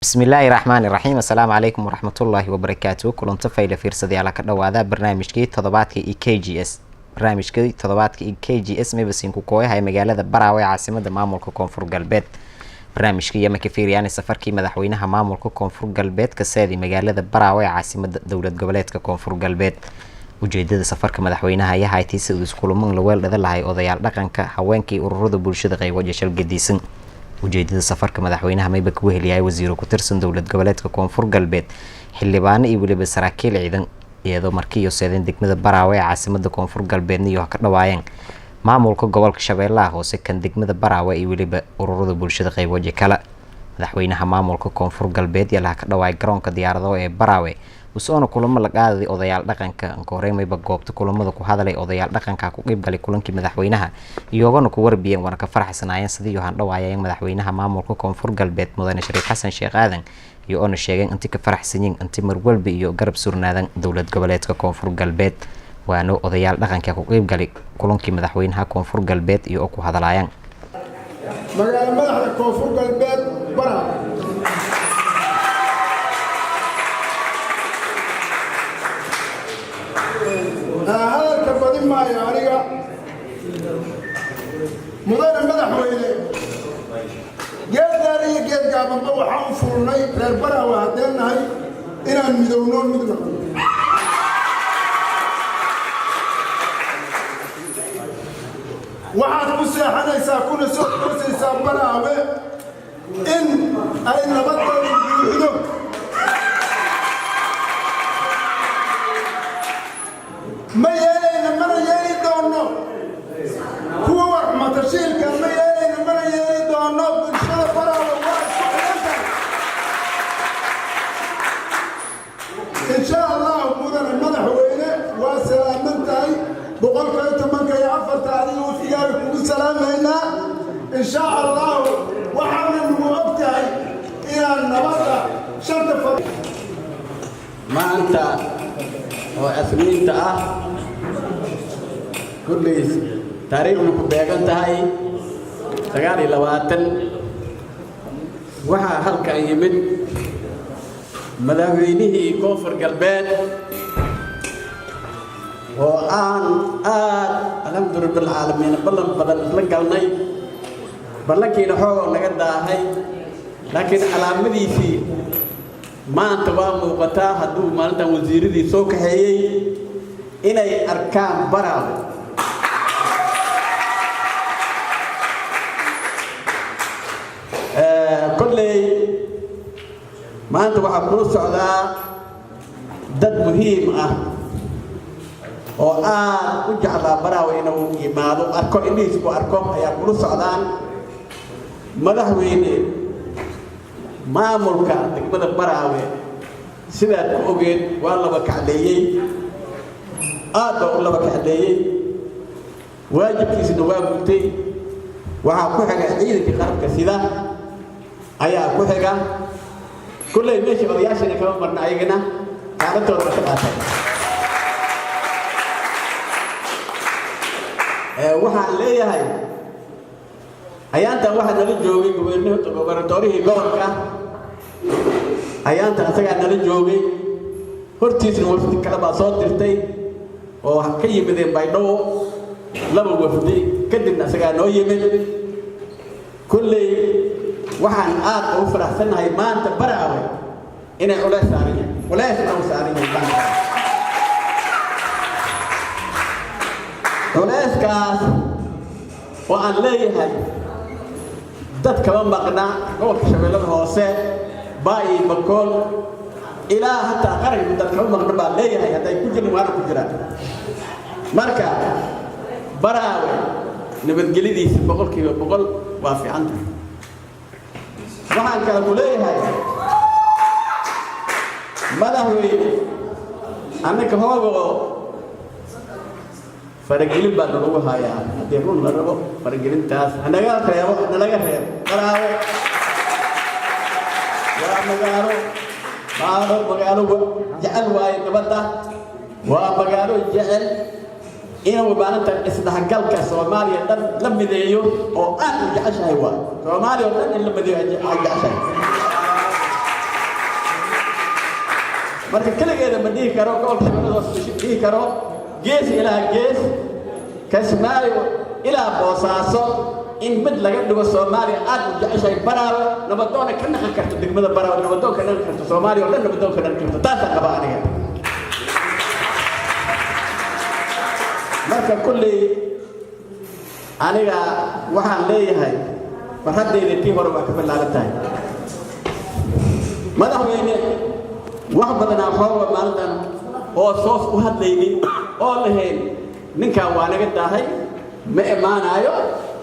بسم الله الرحمن الرحيم. السلام عليكم ورحمة الله وبركاته. كلنت فايلة فرصة على كذا وهذا برنامج كي تضبط KGS. برنامج كي تضبط KGS مبسين كوكوي هاي مجال هذا براوي عاصمة مامور كونفور قلبات. برنامج كي يوم كثير يعني سفر كي مدحوينها مامور كونفور قلبات كسادي مجال هذا براوي عاصمة دولة قبلات كونفور قلبات. ujeedada safarka madaxweynaha ayaa haytay sidoo iskuulman la weeldada lahay odayaal dhaqanka haweenkii ururada bulshada qaybo jashal gadisan ujeedada safarka madaxweynaha mayba ku heliyay wasiiro ku tirsan dowlad goboleedka koonfur galbeed xildhibaano iyo waliba saraakiil ciidan iyadoo markii iyo seedeen degmada Baraawe caasimada koonfur galbeedna iyo ka dhawaayeen maamulka gobolka Shabeellaha hoose kan degmada Baraawe iyo waliba ururada bulshada qaybo kala madaxweynaha maamulka koonfur galbeed ayaa ka dhawaay garoonka diyaaradaha ee Baraawe وسأنا كلما لقاعد أضياء لقنك كوريم يبقى كلما ذكو هذا لي أضياء لقنك كوقيب قال كلنك مدحوينها يوغانو كوربيان وانا كفرح سنايان صديو هان روايان مدحوينها ماموركو كونفور قلبيت مدن شريف حسن شيخ آذن يوغانو الشيخين انتي كفرح سنين انتي مرول بي يو قرب سورنادن دولة قبليتك كونفور قلبيت وانو أضياء لقنك كوقيب قال كلنك مدحوينها كونفور قلبيت يوكو هذا لايان مجال مدح كونفور قلبيت برا هذا كفدين ما ياريغا مدير مدحوينه جيل داري جيل قابن waxaan furnay reer Baraawe hadeenahay inaan midowno midna waxaad ku seexanaysaa kuna soo korsaysaa Baraawe in ay nabadooda buuxido ما يلينا من يلي دونه هو ورحمة الشيل كان ما يلينا من يلي دونه بالشرف برا إن شاء الله مدن المدح وينه وسلامتي بقول كنت من كي يعفر تعليم وثيابك والسلام هنا إن شاء الله وحنا نوقتي إلى النبضة شرط ما أنت وأسمين كل تاريخ مكبيعان تهاي سجاري لواتن وها هلك يمد مدافعينه كفر قلبان وآن الحمد لله رب العالمين بلن بدل لقلني بلن كي نحو نقد هاي لكن على مديسي ما أنت وقتها هدو ما أنت وزير دي سوق هي إني أركان براو كل ما أنت وحكون السعوداء دد مهم وجعل براو إنه يمادو أركو إني سكو أركو يقول السعودان مدحويني ما ملكا دقمة براوي سيدات أوجد والله بكعليي والله بكعليي واجب كيس النواب قلتي وعاكو حاجة عيدك خرب كسيدة أيا كو حاجة كل يمشي بدياشنا كمان مرنا عيقنا كانت تور بشقاتي وحن ليه هاي أيانتا واحد نلي جوجي غوبرنتوري غوركا أيانتا أسرع نلي جوجي هرتيس نوفدي كلا باسود درتي أو كي يمدين بايدو لما وفدي كدنا أسرع نو يمد كل واحد وفرح سنة هاي ما أنت براوي إن ولا سارية ولا سنة سارية ولا سكاس وأن ليه هاي dad kaba maqna gobolka Shabeellaha hoose baay bakool ilaa hatta qaran dad kaba maqna baa leeyahay haday ku jiraan waana ku jiraan marka Baraawe nabadgelyadiisa boqolkiiba boqol waa fiican tahay waxaan kala ku leeyahay madaxweyne annaka hoogo فرجلين بعد نروح هاي هتيرون نروح فرجلين تاس أنا قال خير أنا قال خير قالوا يا مقالو جعل واي نبضة ومقالو جعل إنه وبانت استحقال كسوماليا لم يديو أو أن جعش هوا سوماليا لم يديو جعش marka kaligeeda ma dhihi karo gobolka shabeellada hoose dhihi karo gees ilaa gees Kismaayo ilaa Boosaaso in mid laga dhigo Soomaaliya aad u jeceshay Baraawe nabadoon ka naqan karto degmada Baraawe nabadoon ka naqan karto Soomaaliya oo dhan nabadoon ka naqan karto taas qaba aniga marka kulli aniga waxaan leeyahay farhadeena tii hore waa ka bilaabantahay madaxweyne wax badan aan hore maalintan oo soo u hadlaynin oo lahayn ninkan waa naga daahay ma imaanayo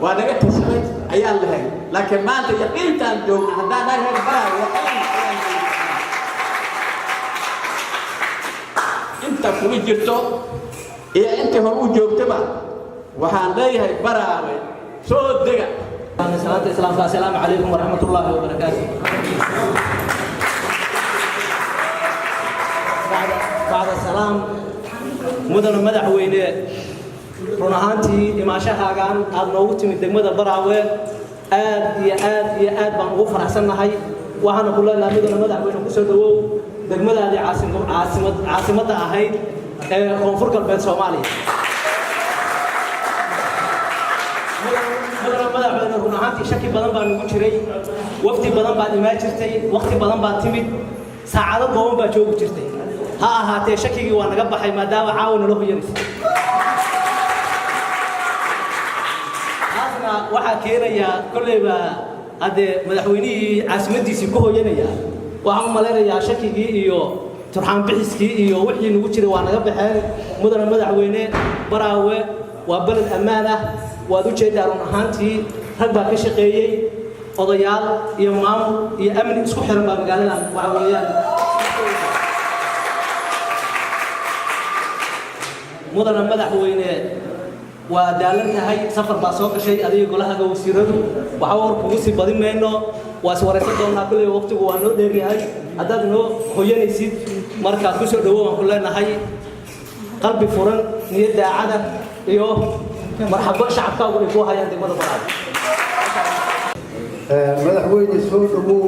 waa naga tashay ayaan lahayn laakiin maanta yaqiintan joogna haddaan nahay Baraawe inta kuma jirto iyo inta hor u joogtaba waxaan leeyahay Baraawe soo dega salaatu islaamka assalaamu calaykum waraxmatullaahi wabarakaatuh bacda salaam mudana madaxweyne run ahaantii imaashahaagan aad noogu timid degmada Baraawe aad iyo aad baan ugu faraxsanahay waxaana ku leenahay mudana madaxweyne ku soo dhawow degmadaadii caasimadda ahayd ee koonfur galbeed Soomaaliya madaxweyne run ahaantii shaki badan baan ugu jiray waqti badan baad imaan jirtay waqti badan baad timid saacado kooban baad joogi jirtay ha ahaatee shakigii waa naga baxay maadaama caawina loo hoyanaysa taasna waxaa keenayaa kolleyba haddee madaxweynihii caasimadiisii ku hoyanaya waxaan u malaynayaa shakigii iyo turxaan bixiskii iyo wixii nagu jiray waa naga baxeen mudana madaxweyne Baraawe waa balad ammaan ah waad u jeedaa run ahaantii rag baa ka shaqeeyey odayaal iyo maamul iyo amni isku xiran baa magaalada waxa weeyaan mudana madaxweyne waa daalan tahay safar baa soo gashay adiga golaha wasiiradu waxa war kugu sii badin meeno waa is wareysan doonaa kulli waqtigu waa noo dheer yahay haddaad noo hoyanaysid markaad ku soo dhawow aan ku leenahay qalbi furan niyad daacada iyo marxabo shacabkaagu ay ku hayaan degmada Baraawe madaxweyne soo dhawow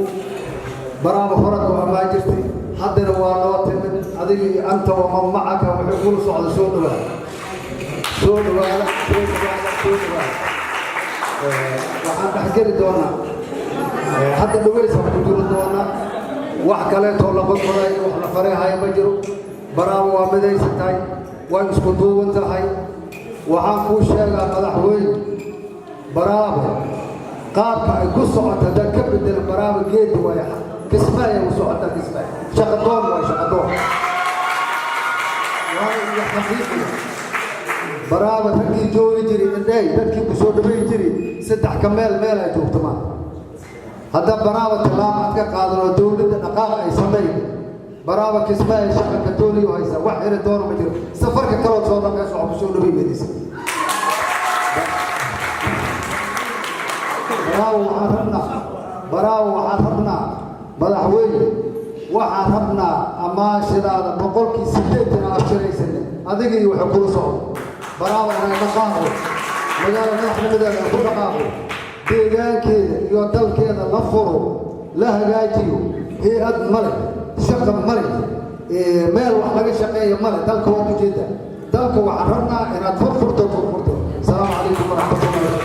Baraawe horada waa ma jirtay haddana waa loo timid adiga anta wa man macaka wuxuu kula socdo soo dhawaada waxaan dhaxgeli doonaa hadda dhaweysa ku jiro doonaa wax kaleetoo la badbaday wax la fareehaya ma jiro Baraawe waa midaysan tahay waa isku duuban tahay waxaan kuu sheegaa madaxweyne Baraawe qaabka ay ku socoto dad ka bedel Baraawe geedi waa Kismaayo u socota Kismaayo shaqadoon waa shaqadoon waa xaqiiqi Baraawe dadkii joogi jiray indhay dadkii ku soo dhaweey jiray saddex ka meel ay joogto ma hadda Baraawe talaabad ka qaadano dawladda dhaqaaq ay sameeyeen Baraawe Kismaayo shaqa ka dooniyo haysa wax ila door ma jiro safarka kale soo dhaqayso oo ku soo dhaweey meedis Baraawe waxaan rabnaa madaxweyne waxaan rabnaa amaashadaada boqolkii 80 aad shiraysan adiga iyo waxa kula socdo Baraawe ay dhaqaaqo magaalada madaxnimadeeda ku dhaqaaqo deegaankeeda iyo dalkeeda la furo la hagaajiyo hay'ad male shaqa male meel wax laga shaqeeyo male dalka waa ku jeeda dalka waxaan rabnaa inaad furfurto salaamu calaykum waraxmatullaahi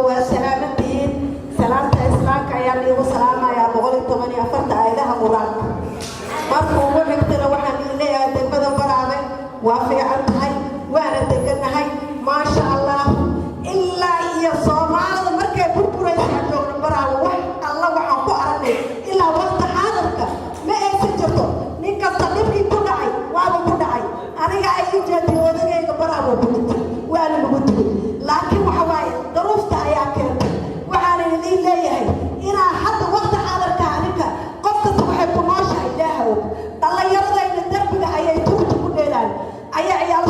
wa salaamatiin salaamta islaamka ayaa liigu salaamayaa 114 aayadaha quraanka markuu ugu xigtana waxaan leeyahay degmada Baraawe waa fiican tahay waana deganahay maasha Allah ilaa iyo Soomaalida markay burburaysa joogna Baraawe wax alla waxaan ku aragnay ilaa waqti xaadirka ma aysan jirto ninka sadibkii ku dhacay waaba ku dhacay aniga ay jeedin odagayga Baraawe ku dhintay waa lagu dilay laakiin waxa waaye daruufta ayaa keentay waxaan idin leeyahay inaa hadda waqti xaadirka aniga qof kasta waxay ku nooshahay ilaahow dhallinyaradayna darbiga ayay tugta ku dheelaan ayaa ciyaal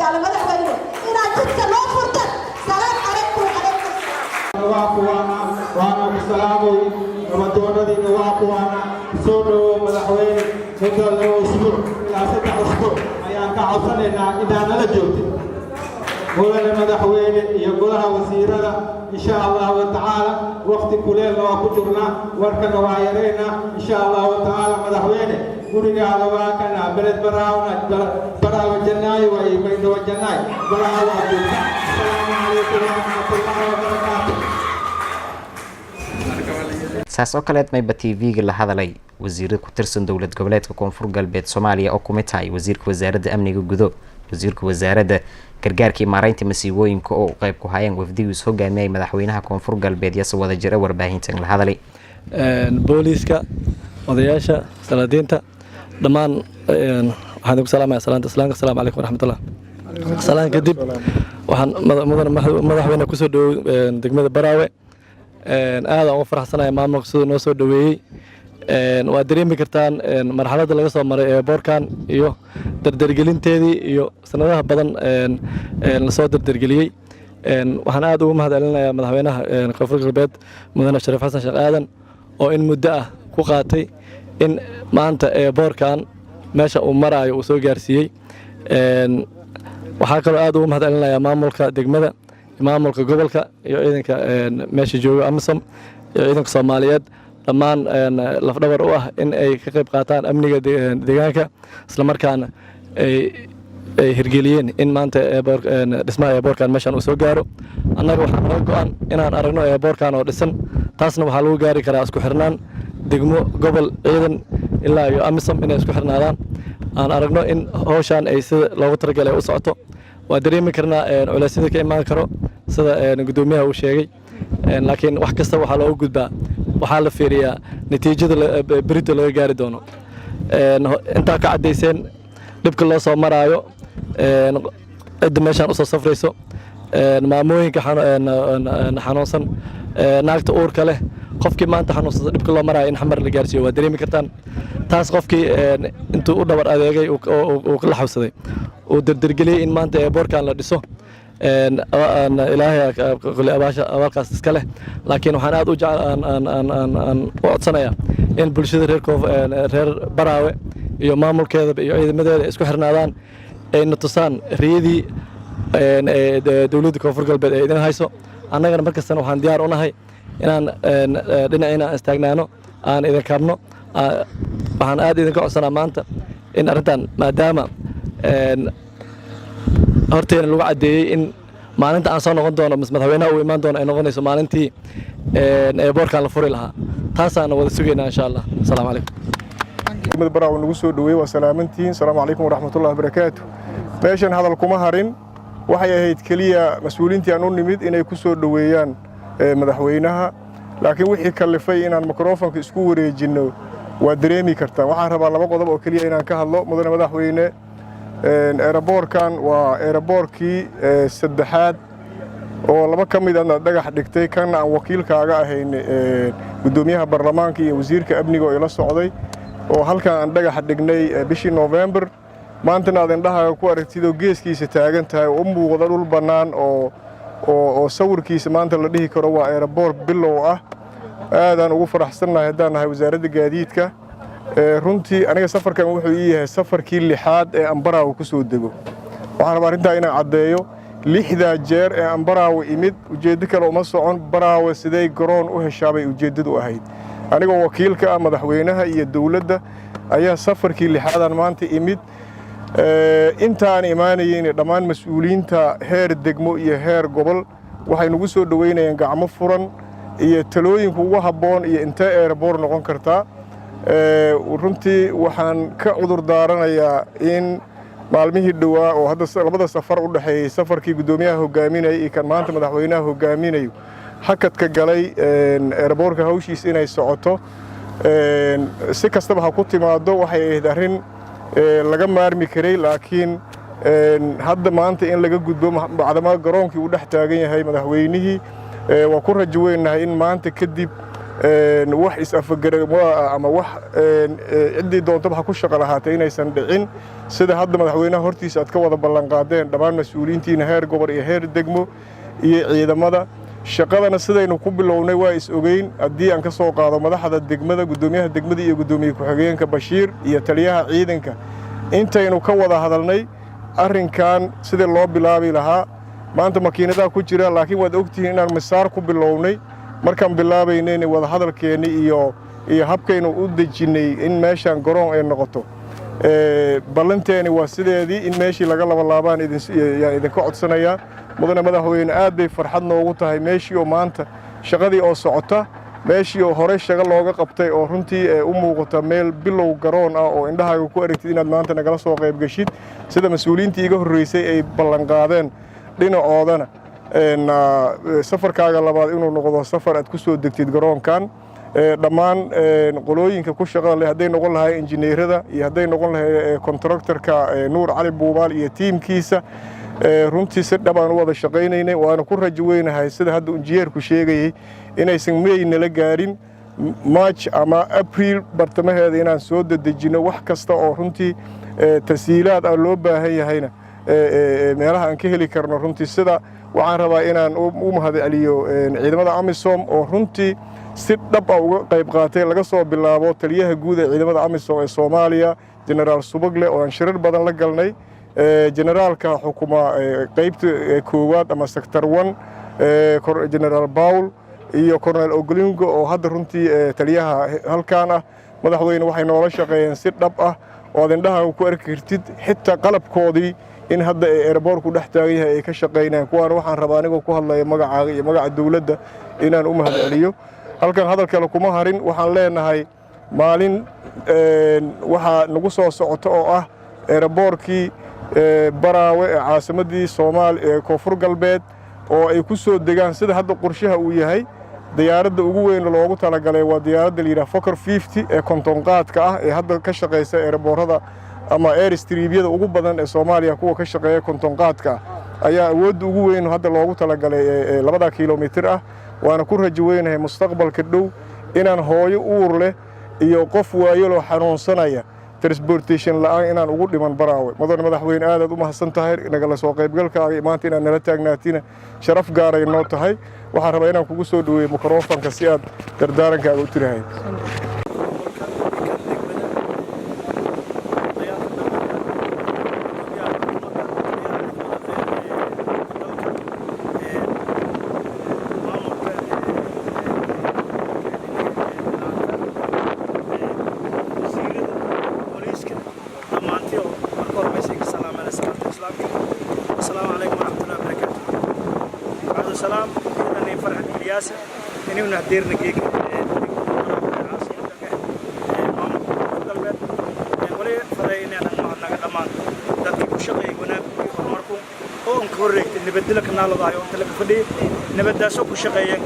jaale madaxweyne inaad jidka noo furtan salaam calaykum waana ku salaamay nabadoonadiina waa kuwaana soo dhawow madaxweyne muddo 2 usbuuc ilaa 3 usbuuc ayaan ka codsanaynaa inaa nala joogtid mudane madaxweyne iyo golaha wasiirada insha allahu tacaala waqti kuleelna waa ku jirnaa warkana waa yaraynaa insha allahu tacaala madaxweyne gurigaada waa kana beled baraawa jannaay waa imaydhawa jannaay baraawa joogta asalaamu calaykum waraxmatullaahi wabarakaatu saas oo kaleed mayba TV-ga la hadalay wasiirada ku tirsan dowlad goboleedka koonfur galbeed Soomaaliya oo kumid tahay wasiirka wasaaradda amniga gudo wasiirka wasaaradda gargaarkii maareynta masiibooyinka oo qayb ku hayeen wafdigiis hogaamiyay madaxweynaha koonfur galbeed iyo wada jira warbaahintan la hadalay booliska odayaasha salaadiinta dhamaan waxaan ku salaamayaa salaanta islaamka assalaamu calaykum waraxmatullah salaan kadib waxaan madaxweyne ku soo dhawow degmada Baraawe aad aan ugu faraxsanahay maamulka sidoo noo soo dhaweeyay waa dareemi kartaan marxaladda laga soo maray ee boorkan iyo dardargelinteedii iyo sanadaha badan la soo dardargeliyay waxaan aad ugu mahadcelinayaa madaxweynaha koonfur galbeed mudane Shariif Xasan Sheekh Aadan oo in muddo ah ku qaatay in maanta ee boorkan meesha uu marayo uu soo gaarsiiyey waxaa kaloo aad ugu mahadcelinayaa maamulka degmada maamulka gobolka iyo ciidanka meesha jooga AMISOM iyo ciidanka Soomaaliyeed dhammaan lafdhabar u ah in ay ka qayb qaataan amniga deegaanka isla markaana ay hirgeliyeen in maanta dhismaha eeboorkan meeshan uu soo gaaro annaga waxaan naga go'an inaan aragno eeboorkan oo dhisan taasna waxaa lagu gaari karaa isku xirnaan degmo gobol ciidan ilaa iyo AMISOM inay isku xirnaadaan aan aragno in hawshan ay sida loogu talagalay u socoto waa dareemi karnaa culeysyada ka imaan karo sida gudoomiyaha uu sheegay laakiin wax kasta waxaa loogu gudbaa waxaa la fiiriyaa natiijada berito laga gaari doono intaa ka caddayseen dhibka loo soo maraayo cidda meeshaan usoo safrayso maamooyinka xanuunsan naagta uurka leh qofkii maanta xanuunsada dhibka loo maraayo in xamar la gaarsiiyo waa dareemi kartaan taas qofkii intuu u dhabar adeegay uu ka laxawsaday uu dardargeliyey in maanta eeboorkan la dhiso ilaahay abaalkaas iska leh laakiin waxaan aad u codsanayaa in bulshada reer Baraawe iyo maamulkeeda iyo ciidamadeeda isku xirnaadaan ayna tusaan riyadii dowladda koonfur galbeed ee idin hayso annagana markastana waxaan diyaar u nahay inaan dhinacina istaagnaano aan idin kabno waxaan aad idinka codsanaa maanta in arrintan maadaama horteena lagu caddeeyey in maalinta aan soo noqon doono madaxweynaha uu imaan doono ay noqonayso maalintii eeboorkan la furi lahaa taasaana wada sugaynaa insha allah asalaamu calaykum degmada Baraawe nagu soo dhaweeyay waa salaamantiin assalaamu calaykum waraxmatullaahi wabarakaatu meeshan hadal kuma harin waxay ahayd kaliya mas'uuliyiintii aan u nimid inay ku soo dhaweeyaan madaxweynaha laakiin wixii kalifay inaan mikrofoonka isku wareejino waa dareemi kartaa waxaan rabaa laba qodob oo kaliya inaan ka hadlo mudane madaxweyne aeroboorkan waa aeroboorkii saddexaad oo laba ka mid ah dhagax dhigtay kana aan wakiilkaaga ahayn gudoomiyaha baarlamaanka iyo wasiirka amniga oo ila socday oo halkan aan dhagax dhignay bishii November maantana aad indhahaaga ku aragtid oo geeskiisa taagan tahay oo u muuqda dhul bannaan oo sawirkiisa maanta la dhihi karo waa aeroboor bilow ah aadaan ugu faraxsannahay haddaan nahay wasaaradda gaadiidka runtii aniga safarkan wuxuu ii yahay safarkii 6aad ee aan Baraawe ku soo dego waxaan rabaa arrintaa inaan caddeeyo 6 jeer ee aan Baraawe imid ujeeddo kale uma socon Baraawe siday garoon u heshaabay ujeeddadu ahayd anigoo wakiilka ah madaxweynaha iyo dawladda ayaa safarkii 6aad maanta imid intaan imaanayeen dhammaan mas'uuliyiinta heer degmo iyo heer gobol waxay nagu soo dhaweynayeen gacmo furan iyo talooyinka ugu habboon iyo intee airport noqon kartaa runtii waxaan ka cudur daaranayaa in maalmihii dhawaa oo hadda labada safar u dhaxeeyay safarkii gudoomiyaha hogaaminayay iyo kan maanta madaxweynaha hogaaminayo hakadka galay airportka hawshiis inay socoto si kastaba ha ku timaado waxay ahayd arrin laga maarmi karay laakiin hadda maanta in laga gudbo bacdama garoonkii uu dhex taagan yahay madaxweynihii waa ku rajo weynahay in maanta kadib wax is-afgaramo ama wax ciddii doontaba ha ku shaqo lahaatay inaysan dhicin sida hadda madaxweynaha hortiisa aad ka wada ballanqaadeen dhammaan mas-uuliyiintiina heer gobol iyo heer degmo iyo ciidamada shaqadana sidaynu ku bilownay waa is-ogeyn haddii aan ka soo qaado madaxda degmada guddoomiyaha degmada iyo guddoomiye ku-xigeenka Bashiir iyo taliyaha ciidanka intaynu ka wada hadalnay arrinkan sidii loo bilaabi lahaa maanta makiinadaha ku jira laakiin waad ogtihiin inaan misaar ku bilownay markaan bilaabaynayna wada hadalkeeni iyo habkaynu u dejinay in meeshan garoon ay noqoto ballanteeni waa sideedii in meeshii laga laabaan idinka codsanayaa mudane madaxweyne aad bay farxad noogu tahay meeshii oo maanta shaqadii oo socota meeshii oo hore shaqo looga qabtay oo runtii u muuqata meel bilow garoon ah oo indhahaaga ku aragtid inaad maanta nagala soo qayb gashid sida mas-uuliyiintii iga horreysay ay ballanqaadeen dhinacoodana safarkaaga labaad inuu noqdo safar aad ku soo degtid garoonkan dhammaan qolooyinka ku shaqada leh hadday noqon lahay injineerada iyo hadday noqon lahay kontraktorka Nuur Cali Buubaal iyo tiimkiisa runtii si dhab aan u wada shaqaynaynay waana ku rajo weynahay sida hadda injineerku sheegayay inaysan meeynala gaarin March ama April bartamaheeda inaan soo dedejino wax kasta oo runtii tasiilaad ah loo baahan yahayna meelaha aan ka heli karno runtii sida waxaan rabaa inaan u mahadceliyo ciidamada AMISOM oo runtii si dhab ah uga qayb qaatay laga soo bilaabo taliyaha guud ee ciidamada AMISOM ee Soomaaliya General Subagle oo aan shirar badan la galnay generaalka xukuma qaybta koowaad ama sector 1 General Paul iyo Colonel Ogolingo oo hadda runtii taliyaha halkaan ah madaxweyne waxay noola shaqeeyeen si dhab ah oo indhaha ku arki kartid xitaa qalabkoodii in hadda airport ku dhex taagan yahay ay ka shaqeynayaan kuwaana waxaan rabaa anigoo ku hadlaya magacaaga iyo magaca dawladda inaan u mahadceliyo halkan hadal kale kuma harin waxaan leenahay maalin waxa nagu soo socota oo ah airportkii Baraawe ee caasimadii Soomaaliya Koonfur Galbeed oo ay ku soo degaan sida hadda qorshaha uu yahay diyaaradda ugu weyn loogu talagalay waa diyaaradda la yiraahdo Fokker 50 ee kontonqaadka ah ee hadda ka shaqeysa airportada ama airstrip-yada ugu badan ee Soomaaliya kuwa ka shaqeeya kontonqaadka ayaa awood ugu weyn hadda loogu talagalay 2 kiiloomitir ah waana ku rajo weynahay mustaqbalka dhow inaan hooyo uur leh iyo qof waayelo xanuunsanaya transportation la'aan inaan ugu dhiman Baraawe mudane madaxweyne aad u mahadsan tahay nagala soo qaybgalkaaga maanta inaan nala taagnaatina sharaf gaar ay noo tahay waxaan rabaa inaan kugu soo dhaweeyo mikrofoonka si aad dardaarankaga u tirahay inuu nahdeerna geeg wali fadayna naga dhamaan dadkii ku shaqeeyay wanaagii horumarku oo aan ka horreeyay nabadda kanaalada oo tala fadhiyay nabaddaasoo ku shaqeeyay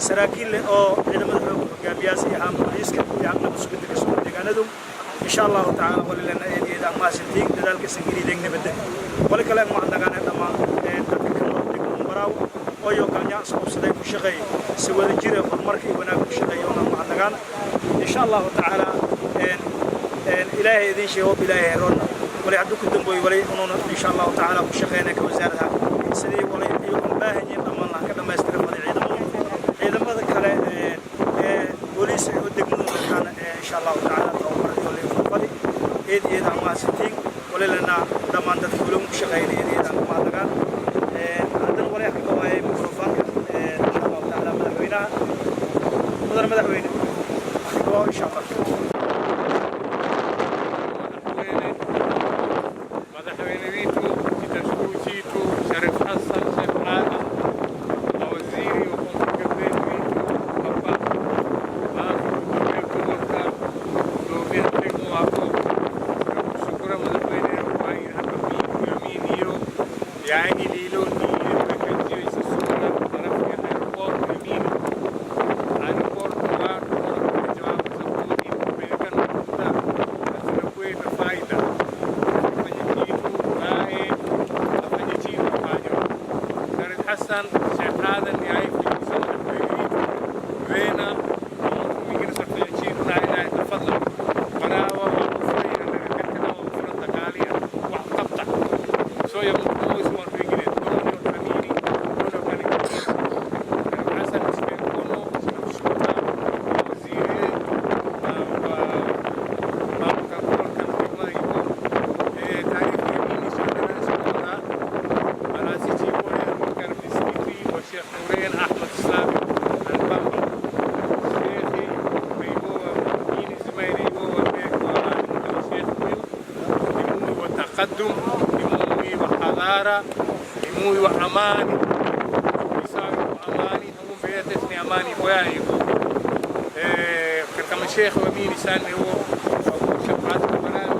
saraakiil oo ciidamada hogaamiyaasha iyo booliiska iyo amniga sugidda ka soo deegaanadu insha Allah ta'ala wali lana eedeeda ma sintiin dadaalka sangiriideen nabadda wali kale ma nagana dhamaan dadka kale Baraawe oo iyo gaanya soo saday ku shaqeeyay si wada jira horumarkii wanaag ku shaqeeyo ma nagaan insha Allah ta'ala ilaahay idin sheego ilaahay roon wali haddu ku damboy wali inuu insha Allah ta'ala ku shaqeeyna ka wasaaradda sidii wali iyo baahan yihiin dhamaan la ka dhamaystiran ciidamada kale booliis oo degmada kana insha Allah ta'ala tababarka wali fadhi eedeeda ma sintiin wali lana dhamaan dadka ku shaqeeyay eedeeda ma nagaan hadan wali ka waayay mikrofoonka مدير مدحوينه ان شاء الله مدحوينيتو تشكوتيتو شريف حسن شيخ آدم وزيري وكونفر قبليتو بابا ما كنتو مكان دوبيا تكو عقو شكرا مدحوينه وعين حقا يمينيو يعني ليلو نيلو كنتو يسسونا بطرف يحيرقون يمينو Hassan Sheikh Adam yahay fiisan weena وحضارة إموي وأماني وإساوي وأماني هم بيتسني أماني بوياهي كما شيخ ومين ساني هو شفعات البنات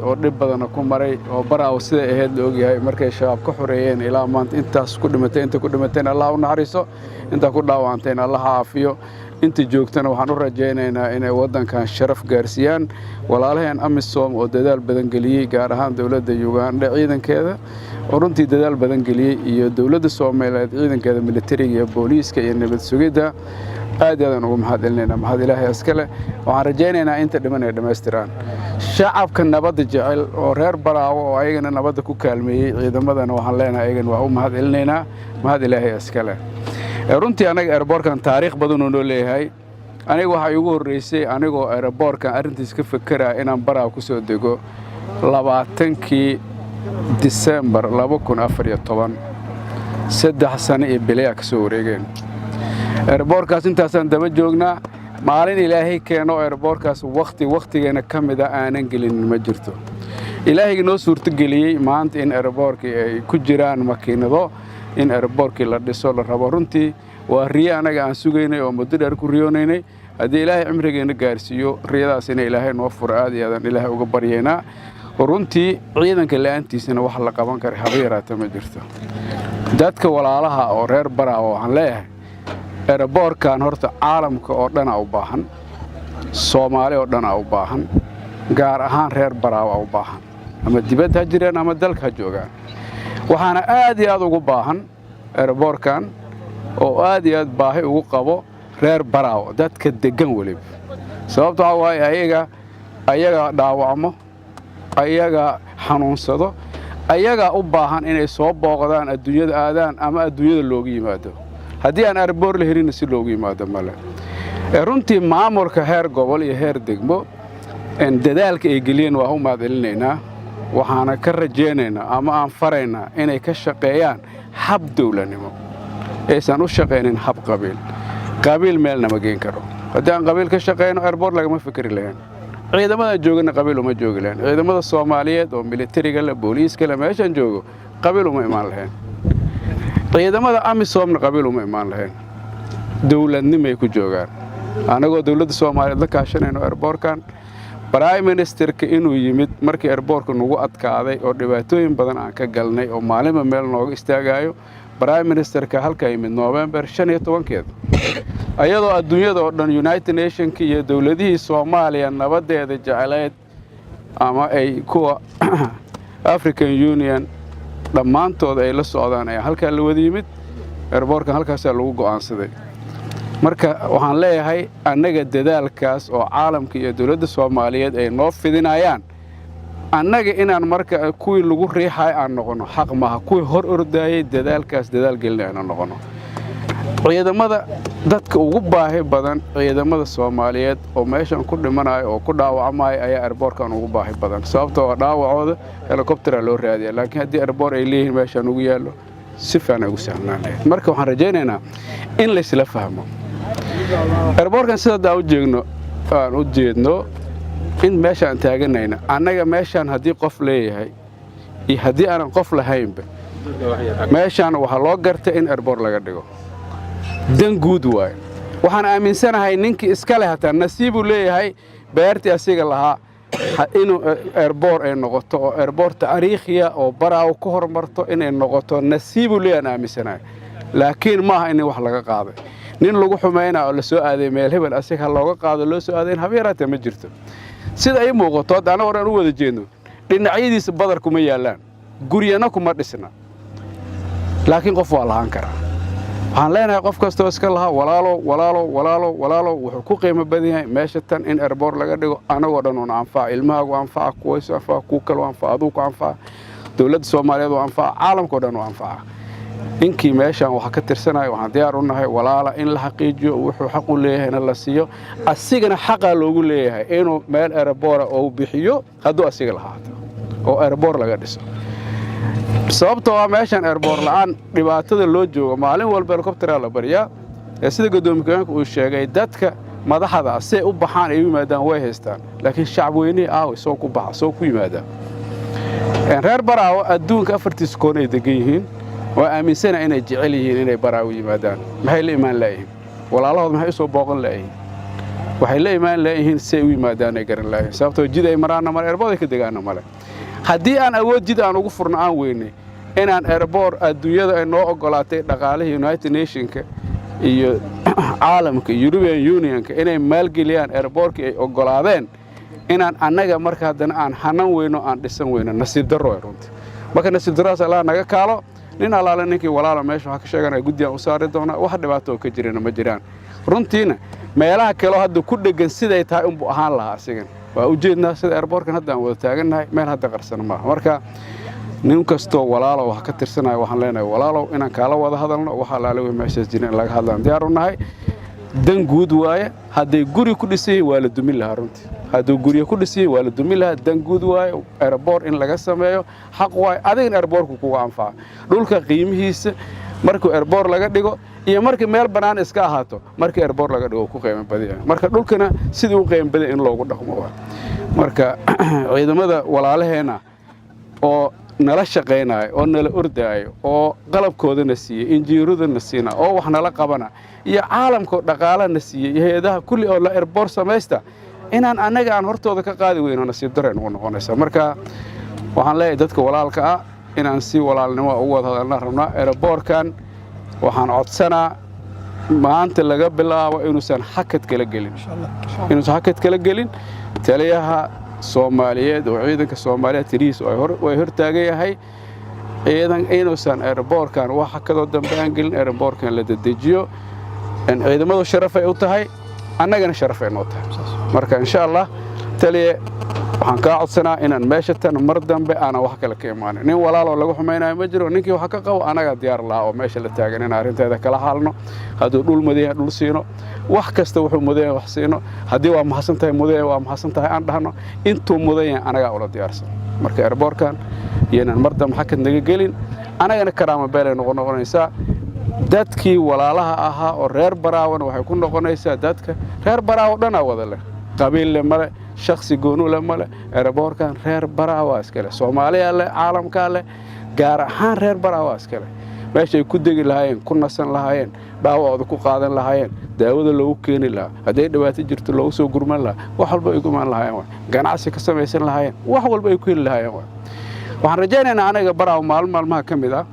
oo dhib badan ku maray oo baraaw sida ahayd la ogyahay markay shabaab ka xoreeyeen ilaa maanta intaas ku dhimatay inta ku dhimateen Allah u naxariiso inta ku dhaawaanteen Allah caafiyo inta joogtana waxaan u rajaynaynaa inay wadankan sharaf gaarsiiyaan walaalaheen AMISOM oo dadaal badan galiyay gaar ahaan dawladda Uganda ciidankeeda oo runtii dadaal badan galiyay iyo dawladda Soomaaliyeed ciidankeeda militariga iyo booliiska iyo nabad sugidda aad iyo aad ugu mahadcelinayna mahad Ilaahay askale waxaan rajaynaynaa inta dhimanay dhameystiraan shacabka nabadda jecel oo reer Baraawo oo ayagana nabadda ku kaalmeeyay ciidamadana waxaan leenahay ayagana waa u mahadcelinaynaa mahad Ilaahay askale runtii anaga airportkan taariikh badan oo leeyahay aniga waxa igu horeysay anigoo airportkan arintiis ka fikira inaan Baraawo ku soo dego 20kii December 2014 saddex sano iyo bilaa ka soo wareegeen airportkaas intaasaan daba joognaa maalin Ilaahay keeno airportkaas waqtigeena kamida aanan gelin ma jirto Ilaahay noo suurto geliyay maanta in airportkii ay ku jiraan makiinado in airportkii la dhiso la rabo runtii waa riyo anaga aan sugaynay oo muddo dheer ku riyoonaynay hadii Ilaahay cimrigeena gaarsiiyo riyadaas in Ilaahay noo furo aad iyo aad Ilaahay uga baryeena runtii ciidanka laantiisana wax la qaban karo haba yaraatee ma jirto dadka walaalaha oo reer Baraawo waxaan leeyahay airportkan horta caalamka oo dhan u baahan Soomaali oo dhan u baahan gaar ahaan reer Baraawo u baahan ama dibadda jireen ama dalka joogaan waxaana aad iyo aad ugu baahan airportkan oo aad iyo aad baahi ugu qabo reer Baraawo dadka degan waliba sababtoo ah way ayaga dhaawacmo ayaga xanuunsado ayaga u baahan inay soo booqdaan adduunyada aadaan ama adduunyada looga yimaado haddii aan airport la helin si loogu yimaado male runtii maamulka heer gobol iyo heer degmo dadaalka ay geliyeen waa u mahadcelinaynaa waxaana ka rajaynaynaa ama aan faraynaa inay ka shaqeeyaan hab dawladnimo aysan u shaqeynin hab qabiil meelna ma geen karo haddii aan qabiil ka shaqeyno airport lagama fikri lahayn ciidamada joogana qabiil uma joogi lahayn ciidamada Soomaaliyeed oo militariga la booliiska la meeshan joogo qabiil uma imaan lahayn ciidamada AMISOMna qabiil uma imaan lahayn dawladnimo ay ku joogaan anagoo dawladda Soomaaliyeed la kaashanayno airportkan Prime Ministerka inuu yimid markii airportka nagu adkaaday oo dhibaatooyin badan aan ka galnay oo maalinba meel nooga istaagayo Prime Ministerka halka yimid November 15keeda ayadoo adduunyada oo dhan United Nations iyo dawladihii Soomaaliya nabadeeda jecelayd ama ay kuwa African Union dhammaantood ay la socdaan ay halka la wada yimid airportkan halkaas lagu go'aansaday marka waxaan leeyahay annaga dadaalkaas oo caalamka iyo dawladda Soomaaliyeed ay noo fidinayaan annaga inaan marka kuwii lagu riixay aan noqono xaq maaha kuwii hor ordayay dadaalkaas dadaal gelinayna noqono ciidamada dadka ugu baahi badan ciidamada Soomaaliyeed oo meeshan ku dhimanayo oo ku dhaawacmay ayaa airportkan ugu baahi badan sababtoo ah dhaawacooda helicopter loo raadiyaa laakiin haddii airport ay leeyihiin meeshan ugu yaalo si fiican ugu sahnaan marka waxaan rajaynaynaa in la isla fahmo airportkan sida aan u jeedno in meeshan taaganayna annaga meeshan haddii qof leeyahay iyo haddii aanan qof lahaynba meeshan waxa loo gartay in airport laga dhigo dan guud waay waxaan aaminsanahay ninkii iska leh hataa nasiib uu leeyahay beertii asiga lahaa inuu airport ay noqoto oo airport taariikhiya oo Baraawo ku hormarto inay noqoto nasiib uu leeyahay aaminsanahay laakiin ma aha in wax laga qaaday nin lagu xumeynaa oo la soo aaday meel hebel asiga looga qaado loo soo aaday habeeraata ma jirto sida ay muuqato dana oran u wada jeedno dhinacyadiisa badar kuma yaalaan guriyana kuma dhisna laakiin qof waa lahaan karaa waxaan leenahay qof kastoo iska lahaa walaalo wuxuu ku qiimo badan yahay meesha tan in airport laga dhigo anagoo dhan oo anfaa ilmahaagu anfaa kuways anfaa ku kale anfaa adugu anfaa dawladda Soomaaliyeed oo anfaa caalamka dhan oo anfaa inkii meeshan waxa ka tirsanahay waxaan diyaar u nahay walaala in la xaqiijiyo wuxuu xaq u leeyahay in la siiyo asigana xaq loogu leeyahay inuu meel airport oo bixiyo hadduu asiga lahaato oo airport laga dhiso sababtoo ah meeshan airport la'aan dhibaatada loo joogo maalin walba helicopter la bariyaa sida gudoomiyaha uu sheegay dadka madaxda si u baxaan ay yimaadaan way haystaan laakiin shacab weynaha soo ku baxa soo ku yimaada reer Baraawo adduunka afartiis koon ay degan yihiin oo aaminsan inay jecel yihiin inay Baraawo yimaadaan maxay la imaan laayeen walaalahood maxay soo booqan laayeen waxay la imaan laayeen si ay u yimaadaan ay garan laayeen sababtoo jid ay maraan mar airport ay ka degaan male haddii aan awood jid aan ugu furno aan weynay inaan airport adduunyada ay noo ogolaatay dhaqaalaha United Nationska iyo caalamka European Unionka inay maalgeliyaan airportka ay ogolaadeen inaan annaga marka haddana aan hanan weyno aan dhisan weyno nasiib darro runtii marka nasiib darro Allah naga kaalo nin alaala ninkii walaala meesha waxa ka sheeganay guddiga u saari doona wax dhibaato ka jirina ma jiraan runtiina meelaha kale hadda ku dhagan siday tahay u ahaan lahaa asigan waa u jeednaa sida airportkan hadda aan wada taaganahay meel hadda qarsan ma marka nin kasto walaalo wax ka tirsanayo waxaan leenahay walaalo inaan kala wada hadalno waxa la leeyahay meeshaas jirin laga hadlaan diyaar u nahay dan guud waaye haday guri ku dhisay waa la dumin lahaa runtii hadduu guri ku dhisay waa la dumin lahaa dan guud waaye airport in laga sameeyo xaq waaye adigna airportku kugu anfaa dhulka qiimihiisa markuu airport laga dhigo iyo markii meel banaan iska ahaato markii airport laga dhigo ku qiimo badan marka dhulkana sidii u qiimo badan in loogu dhaqmo marka ciidamada walaalaheena oo nala shaqeynaayo oo nala ordaayo oo qalabkoodana siiyay injiiradana siina oo wax nala qabana iyo caalamka dhaqaalaha siiyay hay'adaha kulli oo la airport sameeysta inaan anaga aan hortooda ka qaadi weyno nasiib dareen ugu noqonaysa marka waxaan leeyahay dadka walaalka ah inaan si walaalnimo ugu wada hadalna rabnaa airportkan waxaan codsanaa maanta laga bilaabo inuusan hakad kala gelin taliyaha Soomaaliyeed oo ciidanka Soomaaliyeed tiriis way hortaagan yahay ciidan inuusan airportkan waxa ka dambeeyaan gelin airportkan la dedejiyo in ciidamadu sharaf ay u tahay annagana sharaf ay noo tahay marka insha Allah taliye waxaan ka codsanaa inaan meesha tan mar dambe aan wax kala ka imaan nin walaalo lagu xumaynayo ma jiro ninkii waxa ka qabo anaga diyaar la oo meesha la taagan in arinteeda kala halno haduu dhul madeeyo dhul siino wax kasta wuxuu mudeeyo wax siino hadii waa mahadsantahay mudeeyo waa mahadsantahay aan dhahno intuu mudeeyo anaga ula diyaarsan marka airportkan yeenan mar dambe hakad naga gelin anagana karaama beel ay noqonaysaa dadkii walaalaha ahaa oo reer Baraawo waxay ku noqonaysaa dadka reer Baraawo dhan wada leh qabiil le male shakhsi goonu le male airportkan reer Baraawo iskale Soomaaliya le caalamka le gaar ahaan reer Baraawo iskale meesha ay ku degi lahaayeen ku nasan lahaayeen dhaawacooda ku qaadan lahaayeen daawada loogu keeni lahaa haday dhibaato jirto loogu soo gurman lahaa wax walba ay gumaan lahaayeen ganacsi ka sameeysan lahaayeen wax walba ay ku heli lahaayeen waxaan rajaynaynaa anaga Baraawo maalmaha kamid ah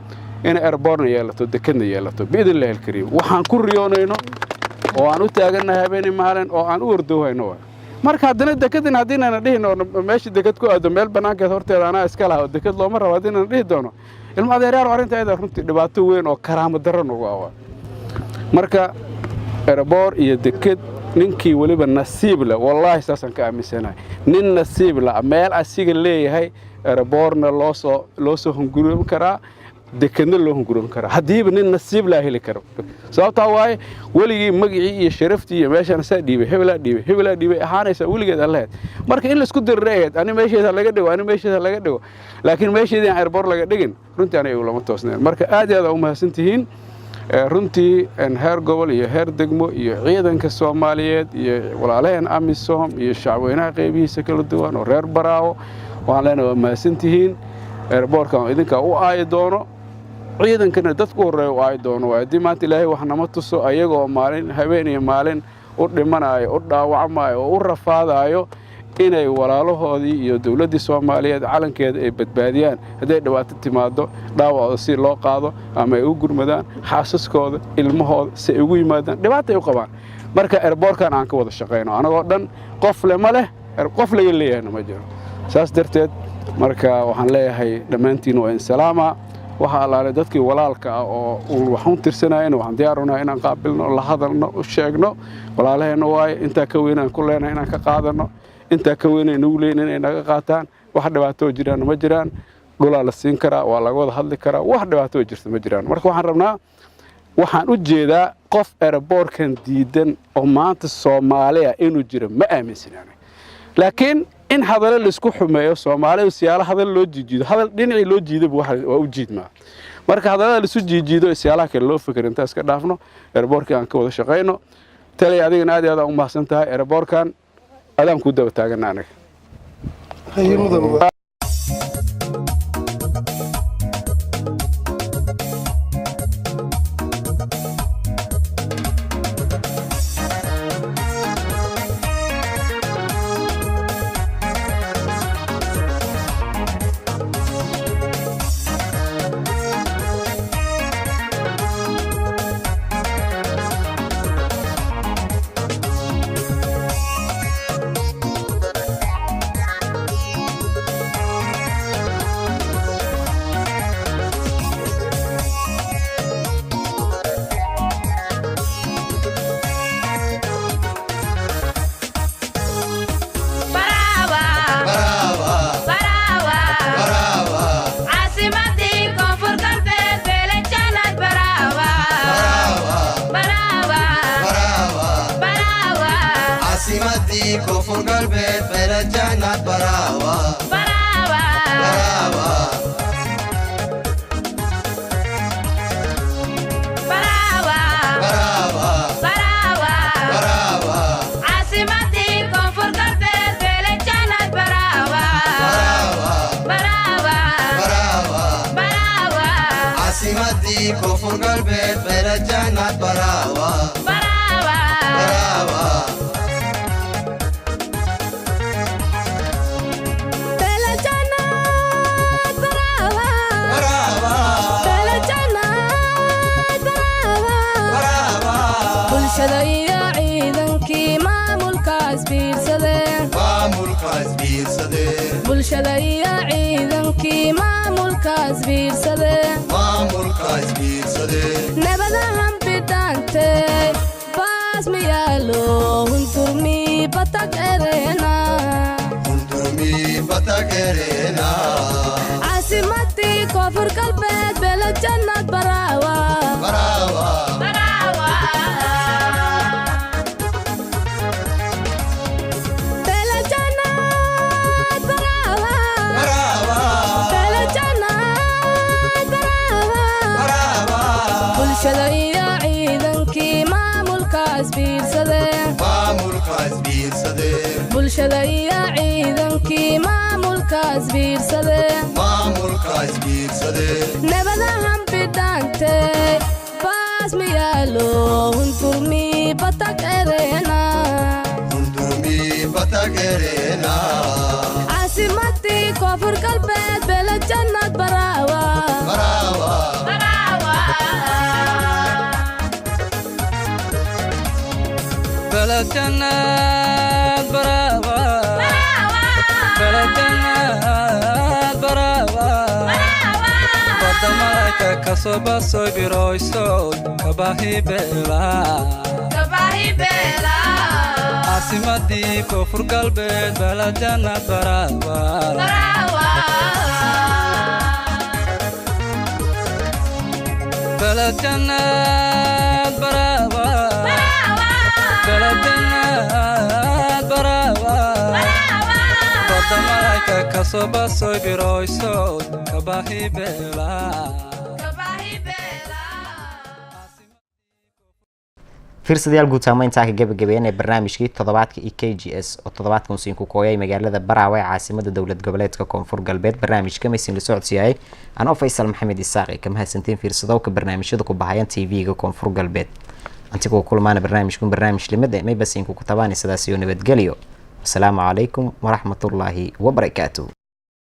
in airport yeelato dekadna yeelato biidin la helkariyo waxaan ku riyoonayno oo aan u taaganahay habeen maalin oo aan u ordoohayno marka hadana dekadina hadina dhihino meesha dekad ku aado meel banaanka horteeda ana iska lahaa dekad looma rabo hadina dhihi doono ilma adeerar arinteeda runtii dhibaato weyn oo karaamo darro nagu ah marka airport iyo dekad ninkii waliba nasiib la wallahi saasan ka aaminsanahay nin nasiib la meel asiga leeyahay airportna loo soo hungurin karaa dekadna loo hungurin karaa hadiiba nin nasiib la heli karo sababta waaye waligii magacii iyo sharaftii iyo meeshan saa dhiibay hebela dhiibay ahaanaysa waligeed Allah marka in la isku direeyay ani meesheeda laga dhigo laakiin meesheedii airport laga dhigin runtii anay lama toosneen marka aad iyo aad u mahadsantihiin runtii heer gobol iyo heer degmo iyo ciidanka Soomaaliyeed iyo walaalaheen AMISOM iyo shacweynaha qaybihiisa kala duwan oo reer Baraawo waxaan leenahay mahadsantihiin airportkan idinka u aay doono ciidankana dadku horeeyo ay doono waa hadii maanta ilaahay wax nama tuso ayagoo maalin habeen iyo maalin u dhimanayo u dhaawacmayo oo u rafaadayo inay walaalahoodii iyo dawladda Soomaaliyeed calankeeda ay badbaadiyaan haday dhawaato timaado dhaawacooda si loo qaado ama ay u gurmadaan xaasaskooda ilmahooda si ay ugu yimaadaan dhibaato ay u qabaan marka airportkan aan ka wada shaqeyno anagoo dhan qof le ma leh qof laga leeyahay ma jiro saas darteed marka waxaan leeyahay dhamaantiin waa in salaama waxa alaale dadkii walaalka ah oo waxaan tirsanayeen waxaan diyaarunaa inaan qaabilno la hadalno u sheegno walaalaheena waay inta ka weynaan ku leenahay inaan ka qaadano inta ka weynaan ugu leeyahay inay naga qaataan wax dhibaato jiraan ma jiraan dhulaa la siin karaa waa laga wada hadli karaa wax dhibaato jirta ma jiraan marka waxaan rabnaa waxaan u jeedaa qof airportkan diidan oo maanta Soomaaliya inuu jiro ma aaminsanaanay laakiin in hadal la isku xumeeyo Soomaaliya siyaalo hadal loo jiijido hadal dhinacii loo jiido waa u jiidma marka hadalada la isu jiijido siyaalaha kale loo fikir inta iska dhaafno airportkan aan ka wada shaqeyno tali adigana aad u mahadsan tahay airportkan adaan ku daba taagan anaga Kasoba soy biroiso kabahi bela Asimadi kofur galbeed baladana barawa baladana barawa Badamaraka kasoba soy biroiso kabahi bela fiirsadayaal guud saameynta ka gabagabeeyay barnaamijkii toddobaadka KGS oo toddobaadkan siin ku kooyay magaalada Baraawe ee caasimada dowlad goboleedka Koonfur Galbeed barnaamijka maysin la socodsiiyay anoo Faysal Maxamed Isaaqi kama hasantiin fiirsadowka barnaamijyada ku bahayaan TV-ga Koonfur Galbeed antigoo kulmaana barnaamij limada may basiin ku tabaani sidaas iyo nabadgelyo. Assalaamu calaykum wa rahmatullaahi wa barakaatuh.